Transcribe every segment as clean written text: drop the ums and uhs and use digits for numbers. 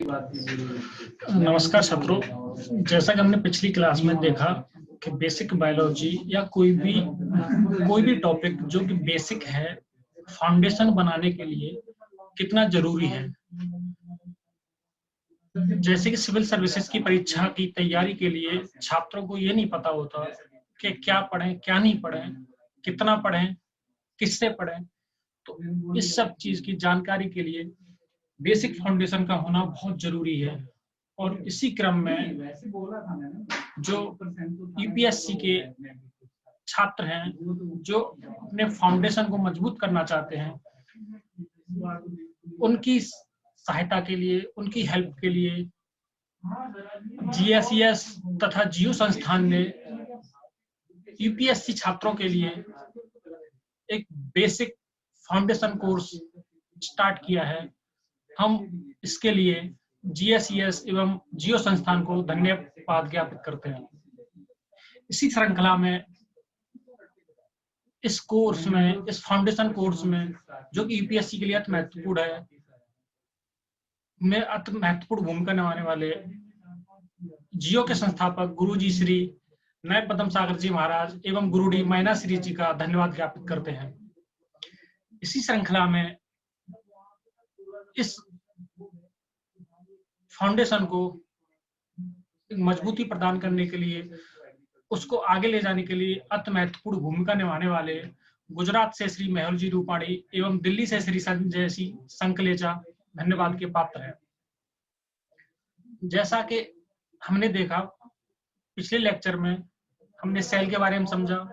नमस्कार छात्रों, जैसा कि हमने पिछली क्लास में देखा कि बेसिक बायोलॉजी या कोई भी टॉपिक जो कि बेसिक है, फाउंडेशन बनाने के लिए कितना जरूरी है। जैसे कि सिविल सर्विसेज की परीक्षा की तैयारी के लिए छात्रों को ये नहीं पता होता कि क्या पढ़ें, क्या नहीं पढ़ें, कितना पढ़ें, किससे पढ़ें। तो इस सब चीज की जानकारी के लिए बेसिक फाउंडेशन का होना बहुत जरूरी है। और इसी क्रम में जो यूपीएससी के छात्र हैं, जो अपने फाउंडेशन को मजबूत करना चाहते हैं, उनकी सहायता के लिए, उनकी हेल्प के लिए जीएसईएस तथा जियो संस्थान ने यूपीएससी छात्रों के लिए एक बेसिक फाउंडेशन कोर्स स्टार्ट किया है। हम इसके लिए जीएसईएस एवं जियो संस्थान को धन्यवाद ज्ञापित करते हैं। इसी श्रृंखला में इस कोर्स में, इस फाउंडेशन कोर्स में, जो कि यूपीएससी के लिए अति महत्वपूर्ण है, में अति महत्वपूर्ण भूमिका निभाने वाले जियो के संस्थापक गुरुजी श्री नए पदम सागर जी महाराज एवं गुरुडी मैना श्री जी का धन्यवाद ज्ञापित करते हैं। इसी श्रृंखला में इस फाउंडेशन को मजबूती प्रदान करने के लिए, उसको आगे ले जाने के लिए अति महत्वपूर्ण भूमिका निभाने वाले गुजरात से श्री मेहुल जी रूपाणी एवं दिल्ली से श्री संजय सिंह संकलेचा धन्यवाद के पात्र हैं। जैसा कि हमने देखा पिछले लेक्चर में, हमने सेल के बारे में समझा,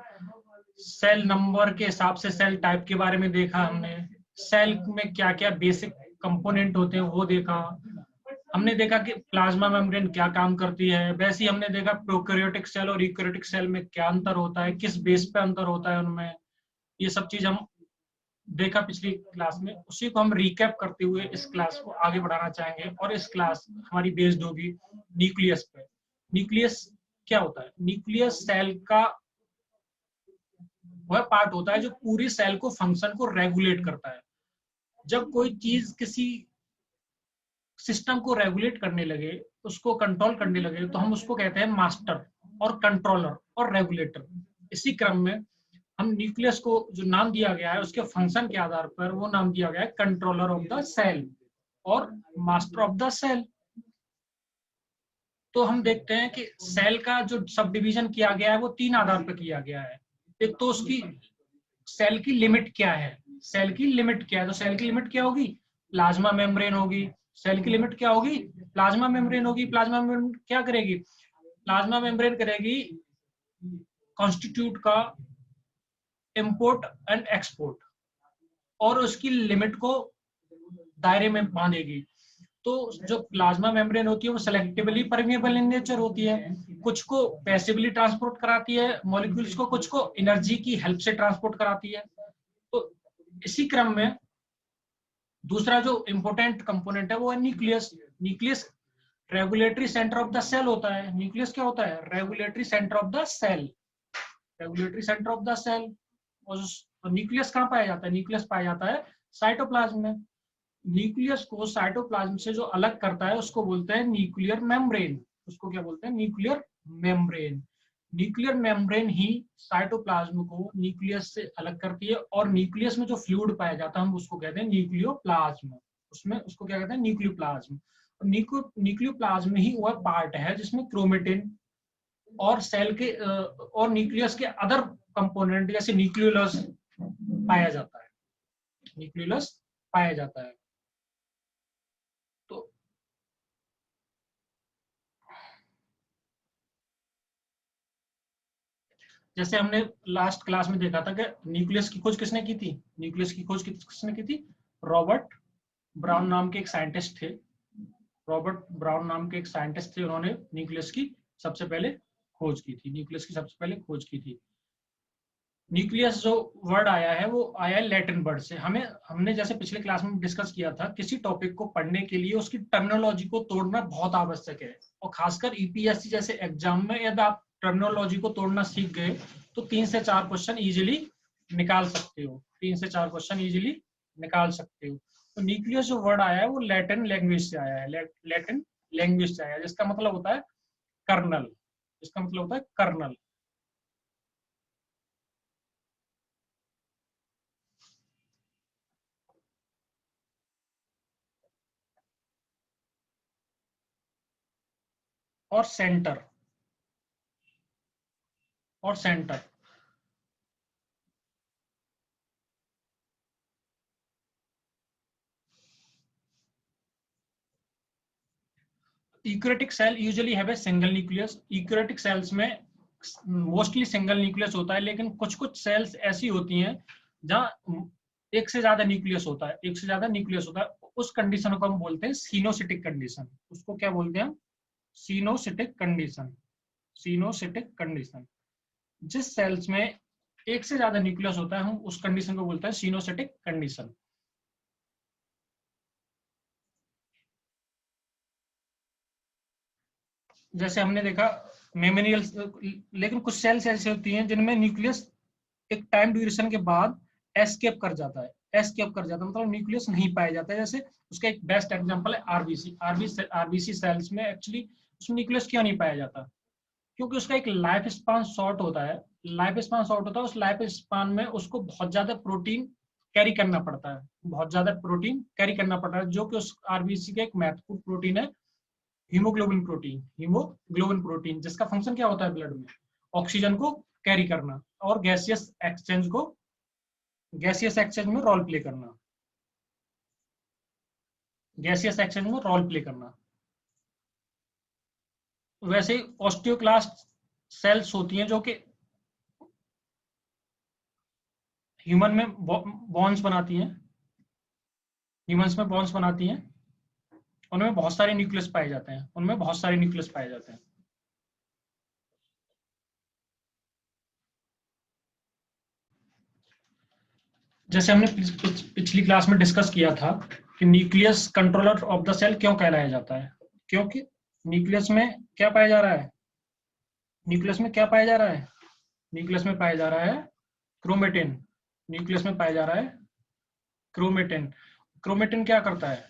सेल नंबर के हिसाब से सेल टाइप के बारे में देखा, हमने सेल में क्या क्या बेसिक कंपोनेंट होते हैं वो देखा, हमने देखा कि प्लाज्मा मेम्ब्रेन क्या काम करती है। वैसे ही हमने देखा प्रोकैरियोटिक सेल और यूकैरियोटिक सेल में क्या अंतर होता है, किस बेस पे अंतर होता है उनमें, ये सब चीज हम देखा पिछली क्लास में। उसी को हम रिकैप करते हुए इस क्लास को आगे बढ़ाना चाहेंगे और इस क्लास हमारी बेस्ड होगी न्यूक्लियस पे। न्यूक्लियस क्या होता है? न्यूक्लियस सेल का वह पार्ट होता है जो पूरी सेल को फंक्शन को रेगुलेट करता है। जब कोई चीज किसी सिस्टम को रेगुलेट करने लगे, उसको कंट्रोल करने लगे, तो हम उसको कहते हैं मास्टर और कंट्रोलर और रेगुलेटर। इसी क्रम में हम न्यूक्लियस को जो नाम दिया गया है उसके फंक्शन के आधार पर वो नाम दिया गया है कंट्रोलर ऑफ द सेल और मास्टर ऑफ द सेल। तो हम देखते हैं कि सेल का जो सब डिवीजन किया गया है वो तीन आधार पर किया गया है। एक तो उसकी सेल की लिमिट क्या है, सेल की लिमिट क्या है, तो सेल की लिमिट क्या होगी? प्लाज्मा मेम्ब्रेन होगी। सेल की लिमिट क्या होगी? प्लाज्मा मेम्ब्रेन होगी। प्लाज्मा मेम्ब्रेन क्या करेगी? प्लाज्मा मेम्ब्रेन करेगी कॉन्स्टिट्यूट का इंपोर्ट एंड एक्सपोर्ट और उसकी लिमिट को दायरे में बांधेगी। तो जो प्लाज्मा मेम्ब्रेन होती है वो सेलेक्टिवली परमेएबल इन नेचर होती है, कुछ को पैसिवली ट्रांसपोर्ट कराती है मॉलिक्यूल्स को, कुछ को एनर्जी की हेल्प से ट्रांसपोर्ट कराती है। तो इसी क्रम में दूसरा जो इंपोर्टेंट कंपोनेंट है वो है nucleus. Nucleus regulatory centre of the cell होता है। न्यूक्लियस क्या होता है? Regulatory centre of the cell. Regulatory centre of the cell. और न्यूक्लियस कहाँ पाया जाता है? न्यूक्लियस पाया जाता है साइटोप्लाज्म में। न्यूक्लियस को साइटोप्लाज्म से जो अलग करता है उसको बोलते हैं न्यूक्लियर मेम्ब्रेन। उसको क्या बोलते हैं? Nuclear membrane. न्यूक्लियर मेम्ब्रेन ही साइटोप्लाज्म को न्यूक्लियस से अलग करती है और न्यूक्लियस में जो फ्लूइड पाया जाता है हम उसको कहते हैं न्यूक्लियोप्लाज्म। उसमें उसको क्या कहते हैं? न्यूक्लियोप्लाज्म। न्यूक्लियोप्लाज्म ही वह पार्ट है जिसमें क्रोमेटिन और सेल के और न्यूक्लियस के अदर कंपोनेंट जैसे न्यूक्लियोलस पाया जाता है। न्यूक्लियोलस पाया जाता है। तो जैसे हमने लास्ट क्लास में देखा था कि न्यूक्लियस की खोज किसने की थी? न्यूक्लियस की खोज किसने की थी? रॉबर्ट ब्राउन नाम के एक साइंटिस्ट थे। रॉबर्ट ब्राउन नाम के एक साइंटिस्ट थे, उन्होंने न्यूक्लियस की सबसे पहले खोज की थी। न्यूक्लियस की सबसे पहले खोज की थी। न्यूक्लियस जो वर्ड आया है वो आया है लैटिन वर्ड से। हमने जैसे पिछले क्लास में डिस्कस किया था, किसी टॉपिक को पढ़ने के लिए उसकी टर्मिनोलॉजी को तोड़ना बहुत आवश्यक है। और खासकर यूपीएससी जैसे एग्जाम में यदि आप टर्मिनोलॉजी को तोड़ना सीख गए तो 3 से 4 क्वेश्चन इजीली निकाल सकते हो। 3 से 4 क्वेश्चन इजीली निकाल सकते हो। तो न्यूक्लियस जो वर्ड आया है वो लैटिन लैंग्वेज से आया है, लैटिन लैंग्वेज से आया है, जिसका मतलब होता है कर्नल, जिसका मतलब होता है कर्नल। और सेंटर, और centre. Eukaryotic cell usually have a single nucleus. Eukaryotic cells में मोस्टली सिंगल न्यूक्लियस होता है, लेकिन कुछ कुछ सेल्स ऐसी होती हैं जहां एक से ज्यादा न्यूक्लियस होता है, एक से ज्यादा न्यूक्लियस होता है। उस कंडीशन को हम बोलते हैं सीनोसिटिक कंडीशन। उसको क्या बोलते हैं? Coenocytic condition. Coenocytic condition. जिस सेल्स में एक से ज्यादा न्यूक्लियस होता है हम उस कंडीशन को बोलते हैं सीनोसिटिक कंडीशन। जैसे हमने देखा मेमोरियल, लेकिन कुछ सेल्स ऐसी होती हैं जिनमें न्यूक्लियस एक टाइम ड्यूरेशन के बाद एस्केप कर जाता है। एस्केप कर जाता है मतलब न्यूक्लियस नहीं पाया जाता है। जैसे उसका एक बेस्ट एग्जांपल है आरबीसी। आरबीसी सेल्स में एक्चुअली उसमें न्यूक्लियस क्यों नहीं पाया जाता? क्योंकि उसका एक लाइफ स्पान शॉर्ट होता है। लाइफ स्पान शॉर्ट होता है, उस लाइफ स्पान में उसको बहुत ज्यादा प्रोटीन कैरी करना पड़ता है, बहुत ज्यादा प्रोटीन कैरी करना पड़ता है, जो कि उस आरबीसी का एक महत्वपूर्ण प्रोटीन है हीमोग्लोबिन प्रोटीन। हीमोग्लोबिन प्रोटीन जिसका फंक्शन क्या होता है ब्लड में? ऑक्सीजन को कैरी करना और गैसियस एक्सचेंज में रोल प्ले करना, गैसियस एक्सचेंज में रोल प्ले करना। वैसे ही ऑस्टियोक्लास्ट सेल्स होती हैं जो कि ह्यूमन में बॉन्स बनाती हैं, ह्यूमंस में बॉन्स बनाती हैं। उनमें बहुत सारे न्यूक्लियस पाए जाते हैं, उनमें बहुत सारे न्यूक्लियस पाए जाते हैं। जैसे हमने पिछली क्लास में डिस्कस किया था कि nucleus controller of the cell क्यों कहलाया जाता है? क्योंकि न्यूक्लियस में क्या पाया जा रहा है? न्यूक्लियस में क्या पाया जा रहा है? न्यूक्लियस में पाया जा रहा है क्रोमेटिन। न्यूक्लियस में पाया जा रहा है क्रोमेटिन। क्रोमेटिन क्या करता है?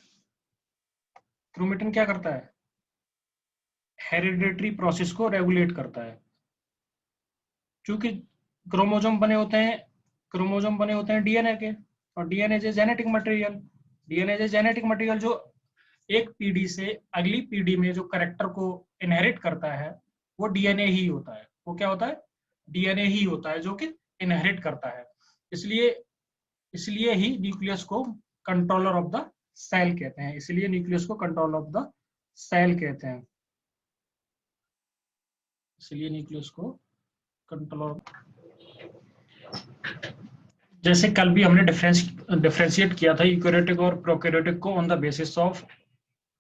क्रोमेटिन क्या करता है? हेरिडिटरी प्रोसेस को रेगुलेट करता है। क्योंकि क्रोमोजोम बने होते हैं, क्रोमोजोम बने होते हैं डीएनए के, और DNA is genetic material. DNA is genetic material जो एक पीढ़ी से अगली पीढ़ी में जो कैरेक्टर को इनहेरिट करता है वो डीएनए ही होता है। वो क्या होता है? डीएनए ही होता है जो कि इनहेरिट करता है। इसलिए इसलिए ही न्यूक्लियस को कंट्रोलर ऑफ द सेल कहते हैं। इसलिए न्यूक्लियस को कंट्रोल ऑफ द सेल कहते हैं। इसलिए न्यूक्लियस को कंट्रोल। जैसे कल भी हमने डिफरेंशिएट किया था यूकेरियोटिक और प्रोकैरियोटिक को on the basis of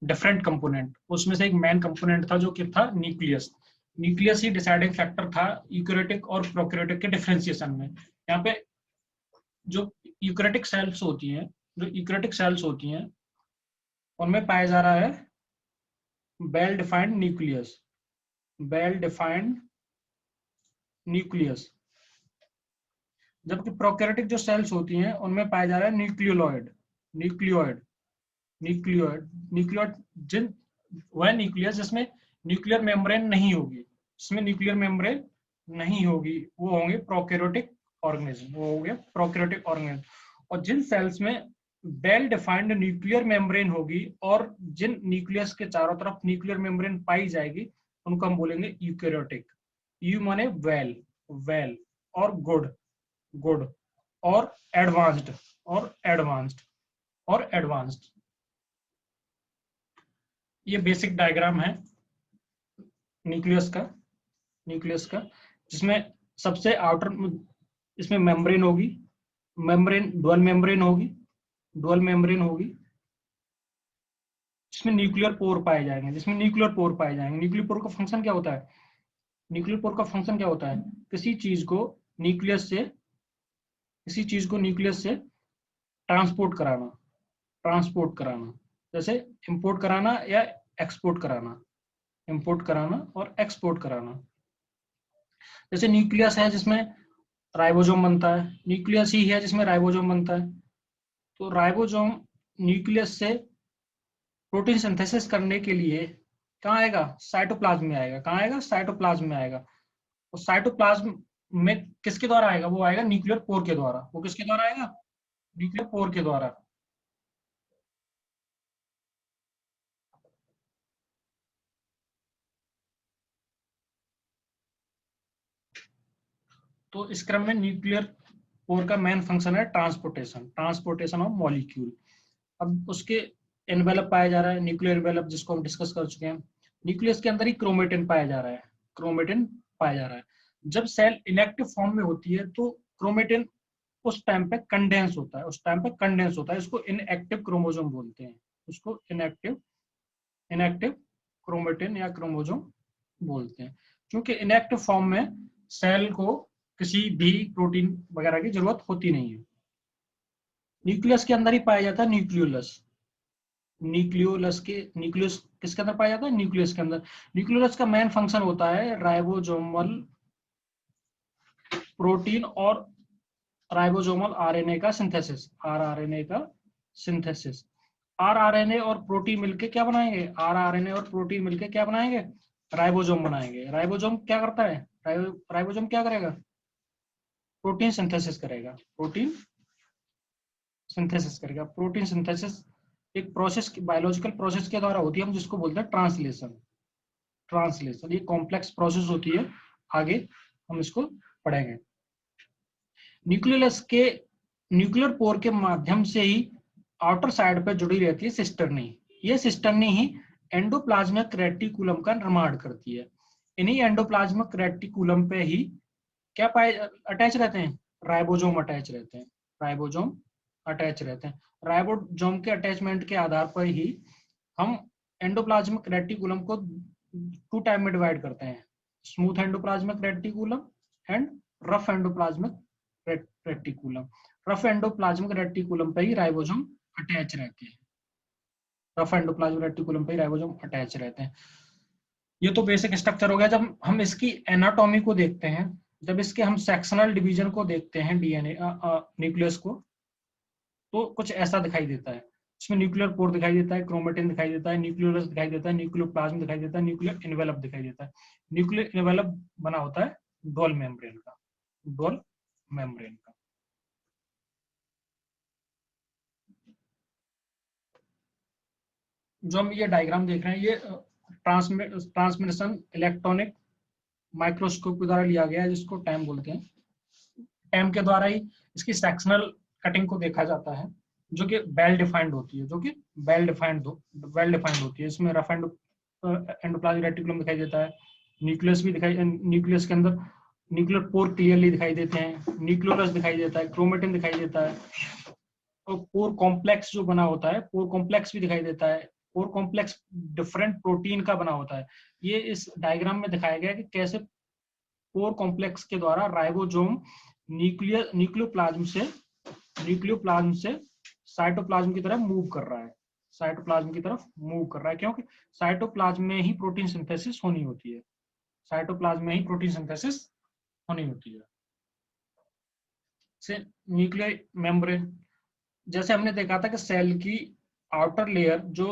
different component. उसमें से एक मेन कंपोनेंट था जो कि था न्यूक्लियस। न्यूक्लियस ही डिसाइडिंग फैक्टर था यूकेरियोटिक और प्रोकैरियोटिक के डिफरेंशिएशन में। यहाँ पे जो यूकेरियोटिक सेल्स होती हैं, जो यूकेरियोटिक सेल्स होती हैं उनमें पाया जा रहा है well defined nucleus, well defined nucleus. जबकि प्रोकैरियोटिक जो सेल्स होती हैं उनमें पाया जा रहा है न्यूक्लियोलॉइड, न्यूक्लियोइड, न्यूक्लियोइड, न्यूक्लियोइड। जिन वह न्यूक्लियस जिसमें न्यूक्लियर मेम्ब्रेन नहीं होगी, जिसमें न्यूक्लियर मेम्ब्रेन नहीं होगी, वो होंगे प्रोकैरियोटिक ऑर्गेनिज्म, वो हो गया प्रोकैरियोटिक ऑर्गेनिज्म। और जिन सेल्स में वेल डिफाइंड न्यूक्लियर मेम्ब्रेन होगी और जिन न्यूक्लियस के चारों तरफ न्यूक्लियर मेम्ब्रेन पाई जाएगी उनको हम बोलेंगे यूकेरियोटिक। यू माने वेल, वेल, और गुड, गुड, और एडवांस्ड, और एडवांस्ड, और एडवांस्ड। ये बेसिक डायग्राम है न्यूक्लियस का, न्यूक्लियस का, जिसमें सबसे आउटर इसमें मेम्ब्रेन होगी, मेम्ब्रेन डुअल मेम्ब्रेन होगी, डुअल मेम्ब्रेन होगी, जिसमें न्यूक्लियर पोर पाए जाएंगे, जिसमें न्यूक्लियर पोर पाए जाएंगे। न्यूक्लियर पोर का फंक्शन क्या होता है? न्यूक्लियर पोर का फंक्शन क्या होता है? किसी चीज को न्यूक्लियस से, किसी चीज को न्यूक्लियस से ट्रांसपोर्ट कराना, ट्रांसपोर्ट कराना। जैसे इंपोर्ट कराना या एक्सपोर्ट कराना, इंपोर्ट कराना और एक्सपोर्ट कराना। जैसे न्यूक्लियस है जिसमें राइबोसोम बनता है, न्यूक्लियस ही है जिसमें राइबोसोम बनता है। तो राइबोसोम न्यूक्लियस से प्रोटीन सिंथेसिस करने के लिए कहाँ आएगा, साइटोप्लाज्म में आएगा। कहाँ आएगा, साइटोप्लाज्म में आएगा। और साइटोप्लाज्म में किसके द्वारा आएगा, वो आएगा न्यूक्लियर पोर के द्वारा। वो किसके द्वारा आएगा, न्यूक्लियर पोर के द्वारा। तो इस क्रम में न्यूक्लियर पोर का मेन फंक्शन है ट्रांसपोर्टेशन, ट्रांसपोर्टेशन ऑफ मॉलिक्यूल। अब उसके एनवेलप पाया जा रहा है, न्यूक्लियर एनवेलप, जिसको हम डिस्कस कर चुके हैं। न्यूक्लियस के अंदर ही क्रोमेटिन पाया जा रहा है, क्रोमेटिन पाया जा रहा है। जब सेल इनएक्टिव फॉर्म में होती है तो क्रोमेटिन उस टाइम पे कंडेंस होता है, उस टाइम पे कंडेंस होता है। इसको इनएक्टिव क्रोमोसोम बोलते हैं, उसको इनएक्टिव इनएक्टिव क्रोमेटिन या क्रोमोसोम बोलते हैं। क्योंकि इनएक्टिव फॉर्म में सेल को किसी भी प्रोटीन वगैरह की जरूरत होती नहीं है। न्यूक्लियस के अंदर ही पाया जाता है न्यूक्लियोलस। न्यूक्लियस किसके अंदर पाया जाता है, न्यूक्लियस के अंदर। न्यूक्लियोलस का मेन फंक्शन होता है राइबोसोमल प्रोटीन और राइबोसोमल आरएनए का सिंथेसिस, आरआरएनए का सिंथेसिस। आरआरएनए और प्रोटीन मिलके क्या बनाएंगे, आरआरएनए और प्रोटीन मिलके क्या बनाएंगे, राइबोसोम बनाएंगे। राइबोसोम क्या करता है, राइबोसोम क्या करेगा, प्रोटीन सिंथेसिस करेगा, प्रोटीन सिंथेसिस करेगा। प्रोटीन सिंथेसिस एक प्रोसेस, बायोलॉजिकल प्रोसेस के द्वारा होती है, हम जिसको बोलते हैं ट्रांसलेशन। ट्रांसलेशन ये कॉम्प्लेक्स प्रोसेस होती है, आगे हम इसको पढ़ेंगे। न्यूक्लियस के न्यूक्लियर पोर के माध्यम से ही आउटर साइड पर जुड़ी रहती है सिस्टर्नी। ये सिस्टर्नी ही एंडोप्लाज्मिक रेटिकुलम का निर्माण करती है। इन्हीं एंडोप्लाज्मिक रेटिकुलम पे ही क्या पाए अटैच रहते हैं, राइबोसोम अटैच रहते हैं, राइबोसोम अटैच रहते हैं। राइबोसोम के अटैचमेंट के आधार पर ही हम एंडोप्लाज्मिक रेटिकुलम को 2 टाइप में डिवाइड करते हैं, smooth endoplasmic reticulum and rough endoplasmic reticulum. Rough endoplasmic reticulum पे ही राइबोसोम अटैच रहते हैं, रफ एंडोप्लाज्मिक रेटिकुलम पे ही राइबोसोम अटैच रहते हैं। ये तो बेसिक स्ट्रक्चर हो गया। जब हम इसकी एनाटॉमी को देखते हैं, जब इसके हम सेक्शनल डिवीजन को देखते हैं डीएनए न्यूक्लियस को, तो कुछ ऐसा दिखाई देता है। इसमें न्यूक्लियर पोर दिखाई देता है, क्रोमेटिन दिखाई देता है, न्यूक्लियोलस दिखाई देता है, न्यूक्लियोप्लाज्म दिखाई देता है, न्यूक्लियर इनवेलप दिखाई देता है। न्यूक्लियर इनवेलप बना होता है डुअल मेम्ब्रेन का, डुअल मेम्ब्रेन का। जो हम ये डायग्राम देख रहे हैं, ये ट्रांसमिशन इलेक्ट्रॉनिक माइक्रोस्कोप के द्वारा लिया गया है, जिसको टैम बोलते हैं। टैम के द्वारा ही इसकी सेक्शनल कटिंग को देखा जाता है, जो कि वेल डिफाइंड होती है, जो कि वेल डिफाइंड होती है। इसमें रफ एंडोप्लाज्मिक रेटिकुलम दिखाई देता है, न्यूक्लियस भी दिखाई, न्यूक्लियस के अंदर न्यूक्लियर पोर क्लियरली दिखाई देते हैं, न्यूक्लियोलस दिखाई देता है, क्रोमेटिन दिखाई देता है, और पोर कॉम्प्लेक्स जो बना होता है, पोर कॉम्प्लेक्स भी दिखाई देता है। पोर कॉम्प्लेक्स डिफरेंट प्रोटीन का बना होता है। ये इस डायग्राम में दिखाया गया है कि कैसे पोर कॉम्प्लेक्स के द्वारा राइबोसोम न्यूक्लियोप्लाज्म से साइटोप्लाज्म की तरफ मूव कर रहा है, साइटोप्लाज्म की तरफ मूव कर रहा है, क्योंकि साइटोप्लाज्म में ही प्रोटीन सिंथेसिस होनी होती है, साइटोप्लाज्म में ही प्रोटीन सिंथेसिस होनी होती है। से न्यूक्लियर मेम्ब्रेन, जैसे हमने देखा था कि सेल की आउटर लेयर जो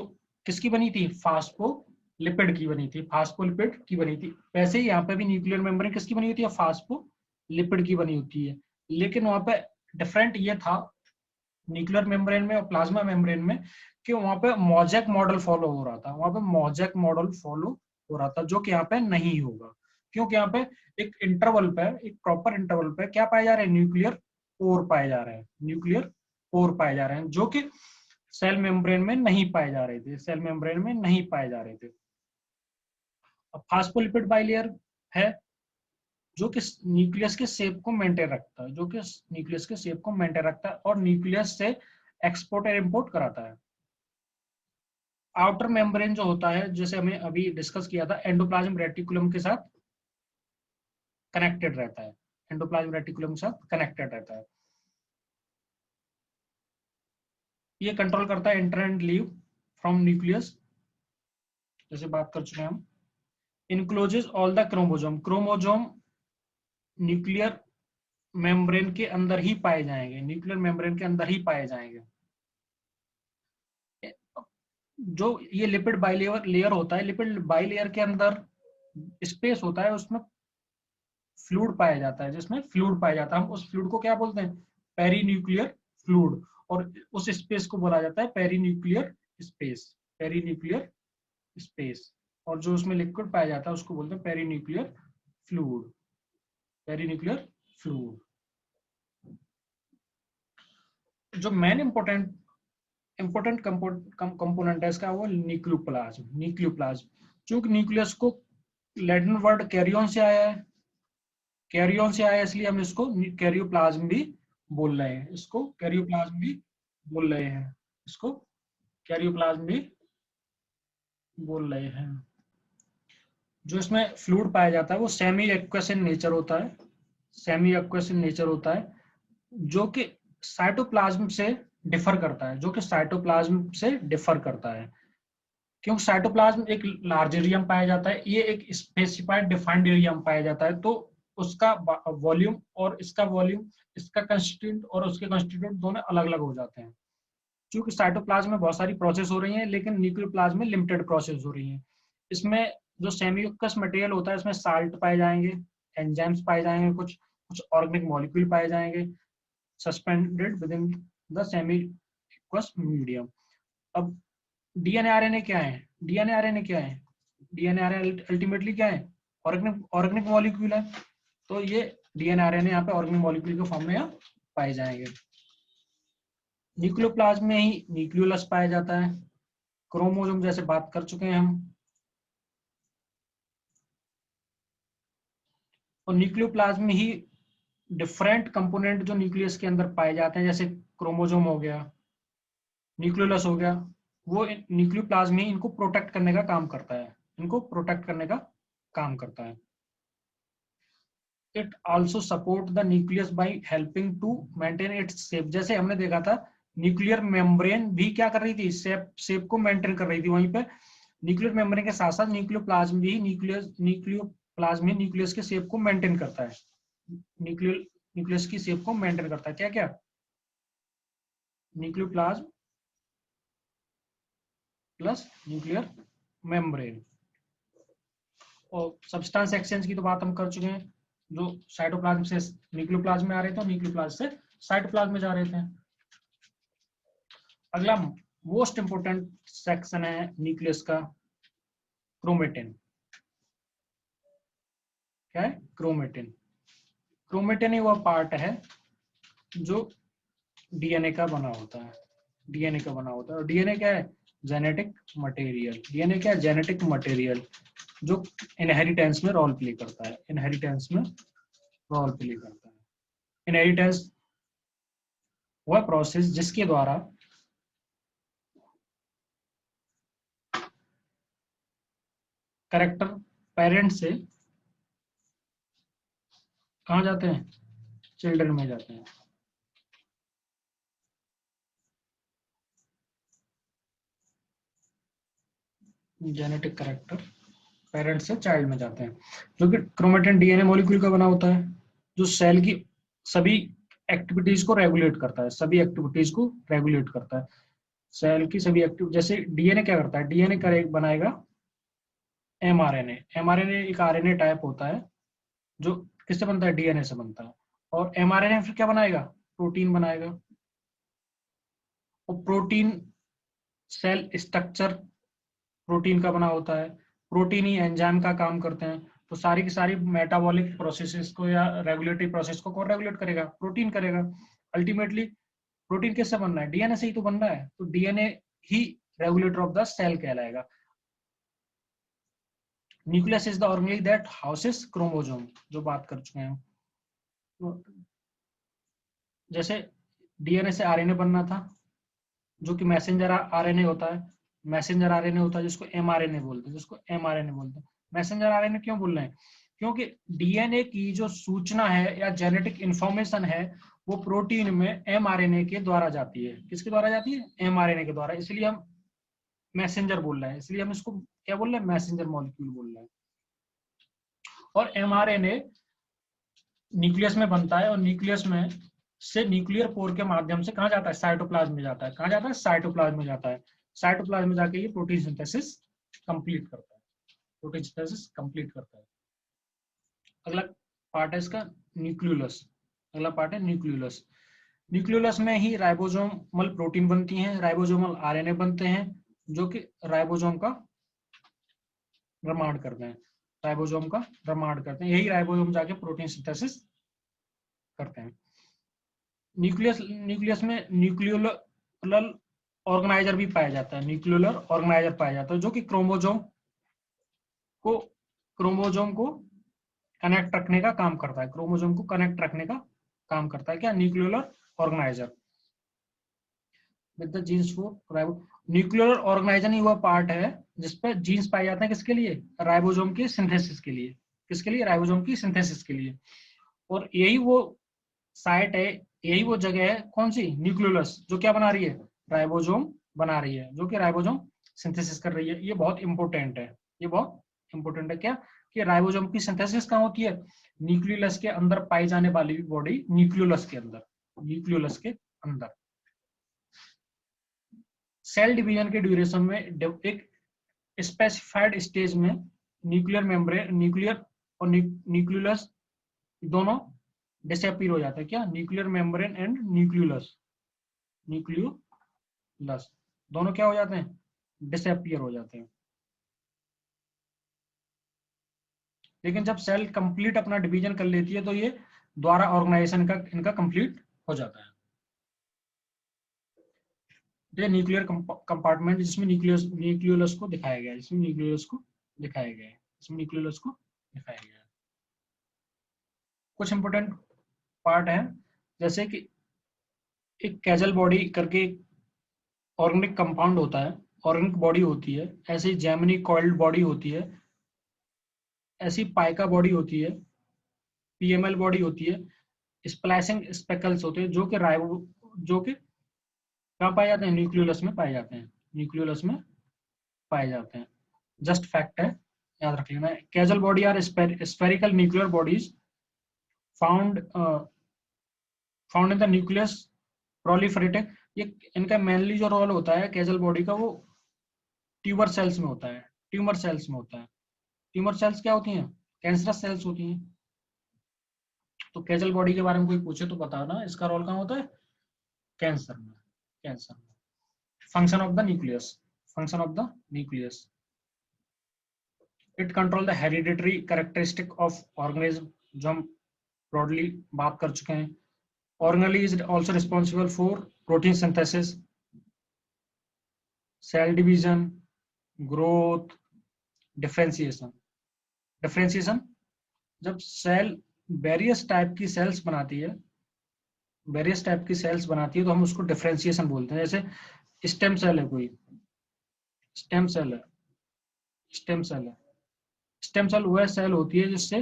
किसकी बनी थी, फास्फोलिपिड की बनी थी, फास्फोलिपिड की बनी थी। वैसे ही यहाँ पे भी न्यूक्लियर मेम्ब्रेन किसकी बनी होती है, फास्फोलिपिड की बनी होती है। लेकिन वहां पे डिफरेंट ये था न्यूक्लियर मेम्ब्रेन में और प्लाज्मा मेम्ब्रेन में, कि वहां पे मोज़ेक मॉडल फॉलो हो रहा था, वहां पे मोज़ेक मॉडल फॉलो हो रहा था, जो कि यहाँ पे नहीं होगा। क्योंकि यहाँ पे एक इंटरवल पे, एक प्रॉपर इंटरवल पे क्या पाए जा रहे हैं, न्यूक्लियर पोर पाए जा रहे हैं, न्यूक्लियर पोर पाए जा रहे हैं, जो कि सेल मेम्ब्रेन में नहीं पाए जा रहे थे, सेल मेम्ब्रेन में नहीं पाए जा रहे थे। अब फास्फोलिपिड बाइलेयर है, जो कि न्यूक्लियस के शेप को मेंटेन रखता है, जो कि न्यूक्लियस के शेप को मेंटेन रखता है और न्यूक्लियस से एक्सपोर्ट और इम्पोर्ट कराता है। आउटर मेम्ब्रेन जो होता है, जैसे हमें अभी डिस्कस किया था, एंडोप्लाज्म रेटिकुलम के साथ कनेक्टेड रहता है, एंडोप्लाज्म रेटिकुलम के साथ कनेक्टेड रहता है। ये कंट्रोल करता है enter and leave from nucleus, जैसे बात कर चुके हैं हम। Encloses all the chromosome, chromosome nuclear membrane के अंदर ही पाए जाएंगे, न्यूक्लियर मेम्ब्रेन के अंदर ही पाए जाएंगे। जो ये लिपिड बाइलेयर लेयर होता है, लिपिड बाइलेयर के अंदर स्पेस होता है, उसमें फ्लूइड पाया जाता है, जिसमें फ्लूइड पाया जाता है, हम उस फ्लूइड को क्या बोलते हैं, पेरीन्यूक्लियर फ्लूइड, और उस स्पेस को बोला जाता है पेरीन्यूक्लियर स्पेस, पेरीन्यूक्लियर स्पेस, और जो उसमें लिक्विड पाया जाता है उसको बोलते हैं पेरीन्यूक्लियर फ्लूइड, पेरीन्यूक्लियर फ्लूइड। जो मेन इंपोर्टेंट कंपोनेंट है इसका वो न्यूक्लियोप्लाज्म, न्यूक्लियोप्लाज्म, चूंकि न्यूक्लियस को लैटिन वर्ड कैरियन से आया है, कैरियन से आया है, इसलिए हम इसको कैरियोप्लाज्म भी बोल रहे हैं, इसको कैरियोप्लाज्म भी बोल रहे हैं, इसको कैरियोप्लाज्म भी बोल रहे हैं। जो इसमें फ्लूइड पाया जाता है वो सेमी एक्वस इन नेचर होता है, सेमी एक्वस इन नेचर होता है, जो कि साइटोप्लाज्म से डिफर करता है, जो कि साइटोप्लाज्म से डिफर करता है, क्योंकि साइटोप्लाज्म एक लार्ज एरिया में पाया जाता है, ये एक स्पेसिफाइड डिफाइंड एरिया में पाया जाता है, तो उसका वॉल्यूम और इसका वॉल्यूम, इसका कंस्टिट्यूएंट और उसके कंस्टिट्यूएंट दोनों अलग अलग हो जाते हैं। क्योंकि साइटोप्लाज्म में बहुत सारी प्रोसेस हो रही हैं, लेकिन न्यूक्लियोप्लाज्म में लिमिटेड प्रोसेस हो रही हैं। इसमें जो सेमीक्वस मटेरियल होता है, इसमें साल्ट पाए जाएंगे, एंजाइम्स पाए जाएंगे, कुछ ऑर्गेनिक मॉलिक्यूल पाए जाएंगे, suspended within the semiaqueous medium. अब डीएनए आरएनए क्या है, डीएनए आरएनए क्या है, डीएनए आरएनए अल्टीमेटली क्या है, ऑर्गेनिक मॉलिक्यूल है, तो ये डीएनए आरएनए यहाँ पे ऑर्गेनिक मॉलिक्यूल के फॉर्म में पाए जाएंगे। न्यूक्लियोप्लाज्म में ही न्यूक्लियोलस पाया जाता है, क्रोमोसोम जैसे बात कर चुके हैं हम, और न्यूक्लियोप्लाज्म में ही डिफरेंट कंपोनेंट जो न्यूक्लियस के अंदर पाए जाते हैं, जैसे क्रोमोसोम हो गया, न्यूक्लियोलस हो गया, वो न्यूक्लियोप्लाज्म ही इनको प्रोटेक्ट करने का काम करता है, इनको प्रोटेक्ट करने का काम करता है। It also support the nucleus by helping to maintain its shape, जैसे हमने देखा था न्यूक्लियर मेम्ब्रेन भी क्या कर रही थी, शेप को मेंटेन कर रही थी, वहीं पे न्यूक्लियर मेम्ब्रेन के साथ साथ न्यूक्लियोप्लाज्म भी न्यूक्लियोप्लाज्म न्यूक्लियस के शेप को मेंटेन करता है, न्यूक्लियस की शेप को मेंटेन करता है, क्या क्या, न्यूक्लियोप्लाज्म प्लस न्यूक्लियर मेम्ब्रेन। और सब्सटेंस एक्सचेंज की तो बात हम कर चुके हैं, जो साइटोप्लाज्म से न्यूक्लियोप्लाज्म में आ रहे थे और न्यूक्लियोप्लाज्म से साइटोप्लाज्म में जा रहे थे। अगला मोस्ट इंपोर्टेंट सेक्शन है न्यूक्लियस का, क्रोमेटिन। क्या है, क्रोमेटिन। क्रोमेटिन ही वह पार्ट है जो डीएनए का बना होता है, डीएनए का बना होता है, और डीएनए क्या है, जेनेटिक मटेरियल, डीएनए क्या है, जेनेटिक मटेरियल, जो इनहेरिटेंस में रोल प्ले करता है, इनहेरिटेंस में रोल प्ले करता है। इनहेरिटेंस वह प्रोसेस जिसके द्वारा कैरेक्टर पेरेंट से कहाँ जाते हैं, चिल्ड्रन में जाते हैं। जेनेटिक कैरेक्टर पेरेंट से चाइल्ड में जाते हैं, जो कि क्रोमेटिन डीएनए मॉलिक्यूल का बना होता है, जो सेल की सभी एक्टिविटीज को रेगुलेट करता है, सभी एक्टिविटीज को रेगुलेट करता है, सेल की सभी एक्टिव, जैसे डीएनए क्या करता है, डीएनए का एक बनाएगा एमआरएनए, एमआरएनए एक आरएनए टाइप होता है जो किससे बनता है, डीएनए से बनता है, और एमआरएनए फिर क्या बनाएगा, प्रोटीन बनाएगा, और प्रोटीन सेल स्ट्रक्चर प्रोटीन का बना होता है, प्रोटीन ही एंजाइम का काम करते हैं, तो सारी की सारी मेटाबॉलिक प्रोसेसेस को या रेगुलेटरी प्रोसेस को कौन रेगुलेट करेगा, प्रोटीन करेगा। अल्टीमेटली प्रोटीन किससे बन रहा है, डीएनए से ही तो बन रहा है, तो डीएनए ही रेगुलेटर ऑफ द सेल कहलाएगा। Nucleus is the organelle that houses chromosome, जो बात कर चुके हैं। तो जैसे डीएनए से आरएनए बनना था, जो कि मैसेंजर आरएनए होता है, मैसेंजर आरएनए होता है जिसको एमआरएनए बोलते हैं, जिसको एमआरएनए बोलते हैं। मैसेंजर आरएनए क्यों बोल रहे हैं, क्योंकि डीएनए की जो सूचना है या जेनेटिक इंफॉर्मेशन है वो प्रोटीन में एमआरएनए के द्वारा जाती है, किसके द्वारा जाती है, एमआरएनए के द्वारा, इसलिए हम मैसेंजर बोल रहे हैं, इसलिए हम इसको क्या बोल रहे हैं, मैसेंजर मॉलिक्यूल बोल रहे हैं। और एमआरएनए न्यूक्लियस में बनता है, और न्यूक्लियस में से न्यूक्लियर पोर के माध्यम से कहाँ जाता है, साइटोप्लाज्म में जाता है, कहाँ जाता है, साइटोप्लाज्म में जाता है। साइटोप्लाज्म में जाके ये प्रोटीन सिंथेसिस कंप्लीट करता है, प्रोटीन सिंथेसिस कंप्लीट करता है। अगला पार्ट है इसका न्यूक्लियोलस। अगला पार्ट है न्यूक्लियोलस। न्यूक्लियोलस में ही राइबोसोमल प्रोटीन बनती हैं, राइबोसोमल आरएनए बनते हैं जो कि राइबोसोम का निर्माण करते हैं, राइबोसोम का निर्माण करते हैं। यही राइबोसोम जाके प्रोटीन सिंथेसिस करते हैं। न्यूक्लियस में न्यूक्लियोलर ऑर्गेनाइजर भी पाया जाता है, न्यूक्लियोलर ऑर्गेनाइजर पाया जाता है जो कि क्रोमोसोम को कनेक्ट रखने का काम करता है, क्रोमोसोम को कनेक्ट रखने का काम करता है क्या, nucleolar organiser with the genes for ribo. Nucleolar organiser ही वह पार्ट है जिसपे जीन्स पाए जाते हैं, किसके लिए, राइबोसोम के सिंथेसिस के लिए, किसके लिए, राइबोसोम की सिंथेसिस के लिए। और यही वो साइट है, यही वो जगह है, कौन सी, न्यूक्लियोलस, जो क्या बना रही है, राइबोसोम बना रही है, जो कि राइबोसोम सिंथेसिस कर रही है। ये बहुत इंपॉर्टेंट है, ये बहुत इंपॉर्टेंट है क्या, कि राइबोसोम की सिंथेसिस कहाँ होती है, न्यूक्लियोलस के अंदर पाई जाने वाली बॉडी, न्यूक्लियोलस के अंदर, न्यूक्लियोलस के अंदर। सेल डिवीजन के ड्यूरेशन में एक स्पेसिफाइड स्टेज में न्यूक्लियर और न्यूक्लियोलस दोनों डिसअपीयर हो जाता है क्या, न्यूक्लियर मेम्ब्रेन एंड न्यूक्लियोलस दोनों क्या हो जाते हैं, डिसअपीयर हो जाते हैं। लेकिन जब सेल कंप्लीट अपना डिवीजन कर लेती है तो ये द्वारा ऑर्गेनाइजेशन का इनका कंप्लीट हो जाता है। ये न्यूक्लियर कंपार्टमेंट जिसमें न्यूक्लियोलस को दिखाया गया है, इसमें न्यूक्लियोलस को दिखाया गया है, इसमें न्यूक्लियोलस को दिखाया गया है। कुछ इंपोर्टेंट पार्ट है, जैसे कि एक कैजल बॉडी करके ऑर्गेनिक कंपाउंड होता है, ऑर्गेनिक बॉडी होती है, ऐसे ही जेमिनी कॉइल्ड बॉडी होती है, ऐसी पाइका बॉडी होती है, पीएमएल बॉडी होती है, स्प्लाइसिंग स्पेकल्स होते हैं जो कि कहाँ पाए जाते हैं, न्यूक्लियोलस में पाए जाते हैं, न्यूक्लियोलस में पाए जाते हैं। जस्ट फैक्ट है, याद रख लेना। Cajal body are spherical nuclear bodies found in the nucleus proliferating. ये इनका मेनली जो रोल होता है कैजल बॉडी का, वो ट्यूमर सेल्स में होता है, ट्यूमर सेल्स में होता है। ट्यूमर सेल्स क्या होती हैं, कैंसरस सेल्स होती हैं। तो कैजल बॉडी के बारे में कोई पूछे तो बताओ ना, इसका रोल कहाँ होता है, कैंसर में, कैंसर में। Function of the nucleus, function of the nucleus, it control the hereditary characteristic of organism, जो हम ब्रॉडली बात कर चुके हैं। Organelle is also responsible for protein synthesis, cell division, growth, differentiation. Differentiation, जब सेल वेरियस टाइप की cells बनाती है, वेरियस टाइप की सेल्स बनाती है तो हम उसको डिफरेंशिएशन बोलते हैं। जैसे स्टेम सेल है, कोई स्टेम सेल है, स्टेम सेल है, स्टेम सेल वह सेल होती है जिससे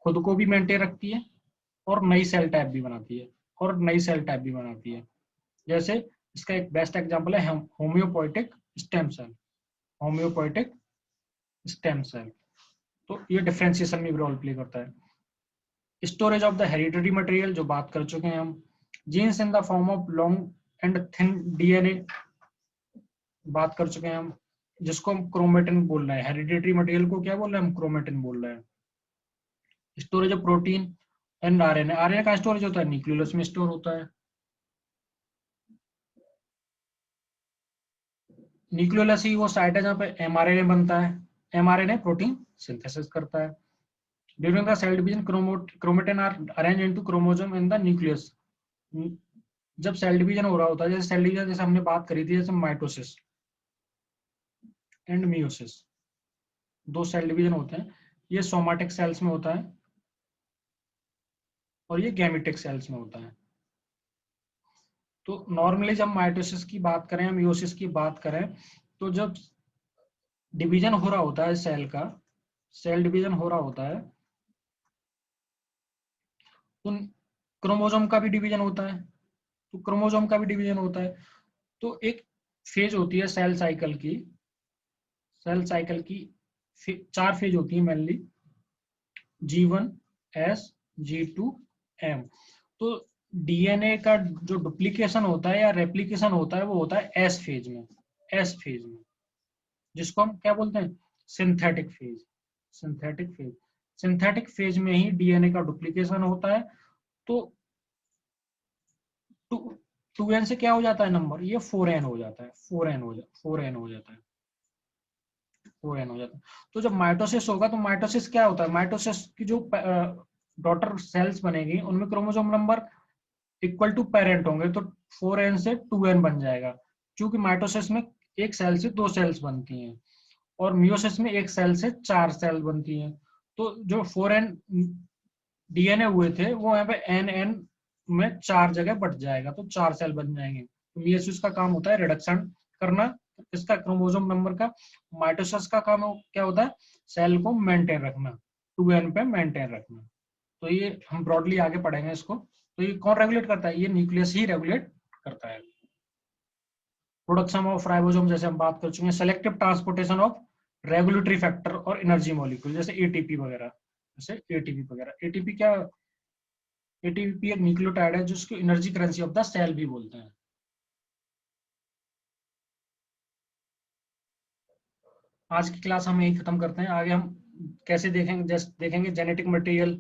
खुद को भी मेंटेन रखती है और नई सेल टाइप भी बनाती है, और नई सेल टाइप भी बनाती है। जैसे इसका एक बेस्ट एग्जांपल है hematopoietic stem cell, hematopoietic stem cell. तो ये डिफरेंशिएशन में भी रोल प्ले करता है। Storage of the hereditary material, जो बात कर चुके हैं हम। Genes in the form of long and thin DNA, बात कर चुके हैं हम, जिसको हम क्रोमेटिन बोल रहे हैं। हेरिडिटरी मटेरियल को क्या बोल रहे हैं हम, क्रोमेटिन बोल रहे हैं। Storage of protein and RNA, RNA का स्टोरेज होता है न्यूक्लियोलस में स्टोर होता है। न्यूक्लियोलस ही वो साइट है जहाँ पे एमआरएनए बनता है, एमआरएनए प्रोटीन सिंथेसिस करता है। During the cell division chromatin are arrange into chromosome in the nucleus. जब सेल डिवीजन हो रहा होता है, जैसे सेल डिवीजन जैसे हमने बात करी थी, जैसे माइटोसिस एंड मियोसिस, दो सेल डिवीजन होते हैं। ये सोमाटिक सेल्स में होता है और ये गैमेटिक सेल्स में होता है। तो नॉर्मली जब माइटोसिस की बात करें, मियोसिस की बात करें, तो जब डिवीजन हो रहा होता है सेल का, सेल डिवीजन हो रहा होता है, तो क्रोमोसोम का भी डिवीजन होता है, तो क्रोमोसोम का भी डिवीजन होता है। तो एक फेज होती है सेल साइकिल की, सेल साइकिल की 4 फेज होती है mainly, G1, S, G2, M। तो डीएनए का जो डुप्लीकेशन होता है या रेप्लिकेशन होता है वो होता है एस फेज में, एस फेज में, जिसको हम क्या बोलते हैं, synthetic phase. Synthetic phase, synthetic phase में ही डीएनए का डुप्लीकेशन होता है। तो 2n से क्या हो जाता है नंबर, ये 4n हो जाता है, 4n हो जाता है, 4n हो जाता है, 4n हो जाता है। तो जब माइटोसिस होगा तो माइटोसिस क्या होता है, माइटोसिस की जो डॉटर सेल्स बनेगी उनमें chromosome number equal to parent होंगे, तो 4n से 2n बन जाएगा। क्योंकि माइटोसिस में एक सेल से 2 सेल्स बनती हैं और मियोसिस में एक सेल से 4 सेल बनती हैं। तो जो 4n डीएनए हुए थे वो यहाँ पे एन में 4 जगह बट जाएगा, तो 4 सेल बन जाएंगे। तो मियोसिस का काम होता है रिडक्शन करना, इसका क्रोमोसोम नंबर का। माइटोसिस का काम क्या होता है, सेल को मेंटेन रखना, 2n पे मेंटेन रखना। तो ये हम ब्रॉडली आगे पढ़ेंगे इसको। तो ये कौन रेगुलेट करता है, ये न्यूक्लियस ही रेगुलेट करता है। प्रोडक्शन ऑफ राइबोसोम जैसे हम बात कर चुके हैं, selective transportation of regulatory factor और एनर्जी मॉलिक्यूल जैसे एटीपी वगैरह, जैसे एटीपी वगैरह। एटीपी क्या, एटीपी एक न्यूक्लियोटाइड है जिसको energy currency of the cell भी बोलते हैं। आज की क्लास हम यही खत्म करते हैं। आगे हम कैसे देखेंगे, जैसे देखेंगे जेनेटिक मटेरियल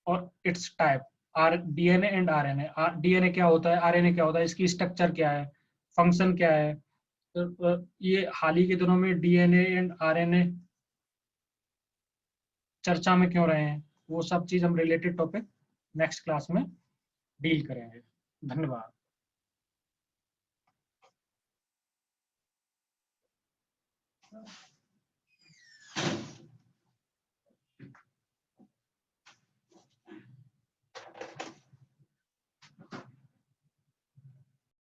और its type, are DNA and RNA. DNA क्या होता है, आरएनए क्या होता है, इसकी स्ट्रक्चर क्या है, फंक्शन क्या है। तो ये हाल ही के दिनों में डीएनए एंड आरएनए चर्चा में क्यों रहे हैं, वो सब चीज हम रिलेटेड टॉपिक नेक्स्ट क्लास में डील करेंगे। धन्यवाद।